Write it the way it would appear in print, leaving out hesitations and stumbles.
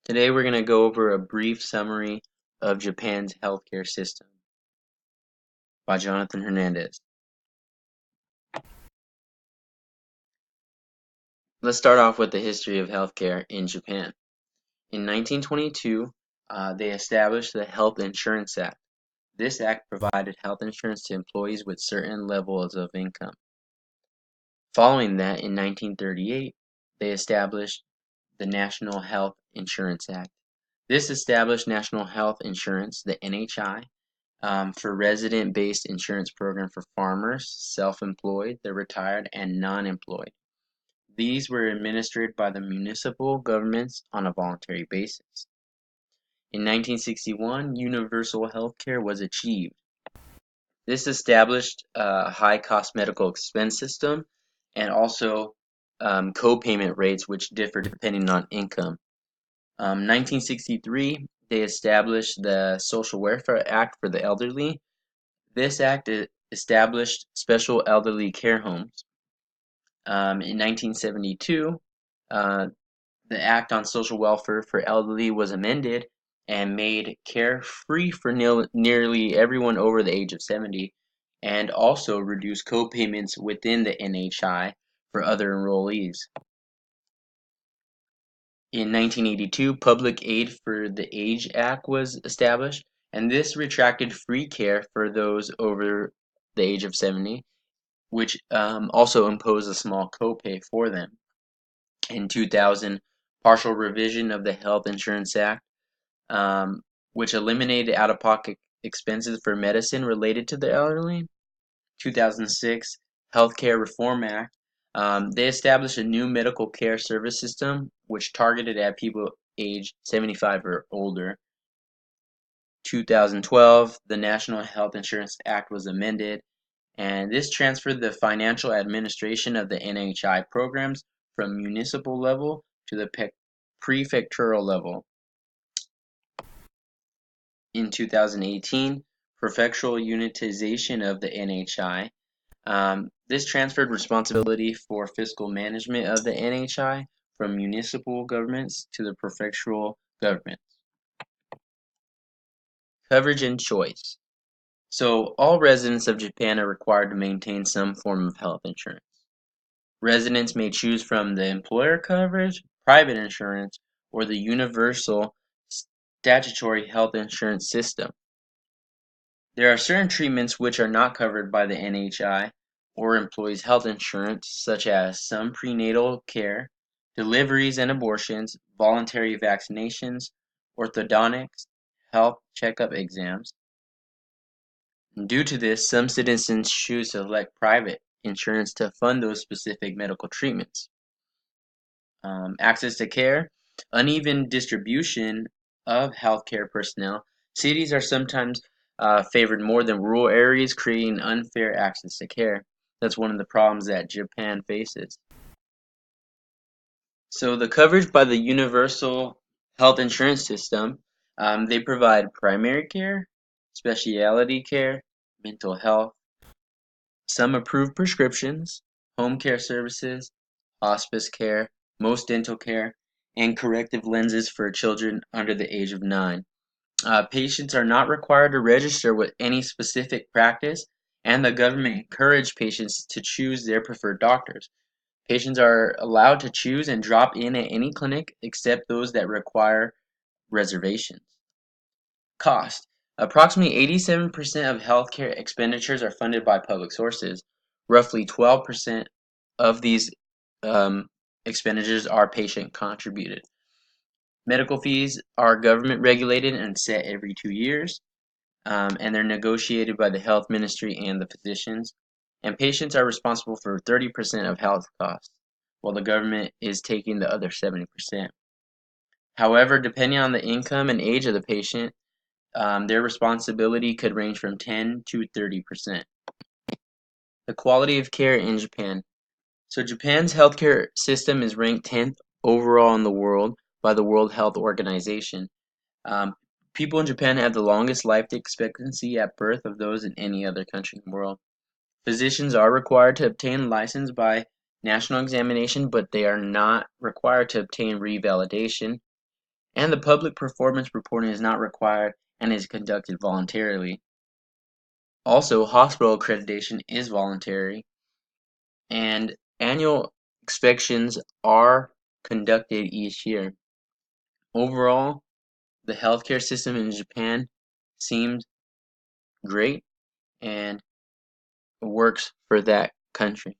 Today we're going to go over a brief summary of Japan's healthcare system by Jonathan Hernandez. Let's start off with the history of healthcare in Japan. In 1922, they established the Health Insurance Act. This act provided health insurance to employees with certain levels of income. Following that, in 1938, they established the National Health Insurance Act. This established national health insurance, the NHI, for resident-based insurance program for farmers, self-employed, the retired, and non-employed. These were administered by the municipal governments on a voluntary basis. In 1961, universal health care was achieved. This established a high-cost medical expense system and also co-payment rates which differ depending on income. 1963, they established the Social Welfare Act for the elderly. This act established special elderly care homes. In 1972, the Act on Social Welfare for Elderly was amended and made care free for nearly everyone over the age of 70, and also reduced co-payments within the NHI for other enrollees. In 1982, Public Aid for the Age Act was established, and this retracted free care for those over the age of 70, which also imposed a small copay for them. In 2000, partial revision of the Health Insurance Act, which eliminated out-of-pocket expenses for medicine related to the elderly. 2006, Healthcare Reform Act. They established a new medical care service system which targeted at people aged 75 or older. 2012, the National Health Insurance Act was amended, and this transferred the financial administration of the NHI programs from municipal level to the prefectural level. In 2018, prefectural unitization of the NHI. This transferred responsibility for fiscal management of the NHI from municipal governments to the prefectural governments. Coverage and choice. So all residents of Japan are required to maintain some form of health insurance. Residents may choose from the employer coverage, private insurance, or the universal statutory health insurance system. There are certain treatments which are not covered by the NHI or employees' health insurance, such as some prenatal care, deliveries and abortions, voluntary vaccinations, orthodontics, health checkup exams. Due to this, some citizens choose to elect private insurance to fund those specific medical treatments. Access to care, uneven distribution of healthcare personnel. Cities are sometimes favored more than rural areas, creating unfair access to care. That's one of the problems that Japan faces. So the coverage by the universal health insurance system, they provide primary care, specialty care, mental health, some approved prescriptions, home care services, hospice care, most dental care, and corrective lenses for children under the age of 9. Patients are not required to register with any specific practice, and the government encouraged patients to choose their preferred doctors. Patients are allowed to choose and drop in at any clinic except those that require reservations. Cost. Approximately 87% of healthcare expenditures are funded by public sources. Roughly 12% of these expenditures are patient contributed. Medical fees are government regulated and set every 2 years, and they're negotiated by the health ministry and the physicians. And patients are responsible for 30% of health costs, while the government is taking the other 70%. However, depending on the income and age of the patient, their responsibility could range from 10 to 30%. The quality of care in Japan. So Japan's healthcare system is ranked 10th overall in the world by the World Health Organization. Um, People in Japan have the longest life expectancy at birth of those in any other country in the world. Physicians are required to obtain a license by national examination, but they are not required to obtain revalidation. And the public performance reporting is not required and is conducted voluntarily. Also, hospital accreditation is voluntary, and annual inspections are conducted each year. Overall, the healthcare system in Japan seemed great and works for that country.